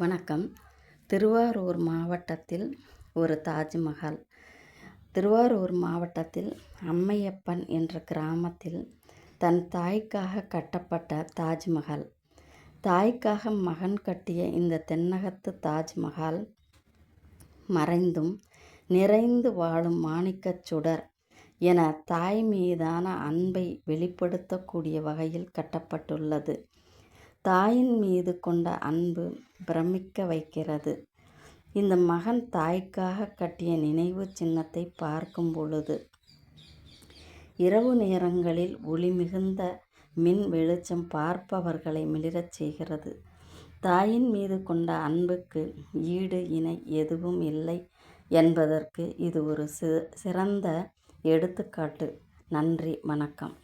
வணக்கம். திருவாரூர் மாவட்டத்தில் ஒரு தாஜ்மஹால். திருவாரூர் மாவட்டத்தில் அம்மையப்பன் என்ற கிராமத்தில் தன் தாய்க்காக கட்டப்பட்ட தாஜ்மஹால். தாய்க்காக மகன் கட்டிய இந்த தென்னகத்து தாஜ்மஹால் மறைந்தும் நிறைந்து வாழும் மாணிக்கச் சுடர் என தாய் மீதான அன்பை வெளிப்படுத்தக்கூடிய வகையில் கட்டப்பட்டுள்ளது. தாயின் மீது கொண்ட அன்பு பிரமிக்க வைக்கிறது. இந்த மகன் தாய்க்காக கட்டிய நினைவு சின்னத்தை பார்க்கும் பொழுது இரவு நேரங்களில் ஒளி மிகுந்த மின் வெளிச்சம் பார்ப்பவர்களை மிளிரச் செய்கிறது. தாயின் மீது கொண்ட அன்புக்கு ஈடு இணை எதுவும் இல்லை என்பதற்கு இது ஒரு சிறந்த எடுத்துக்காட்டு. நன்றி, வணக்கம்.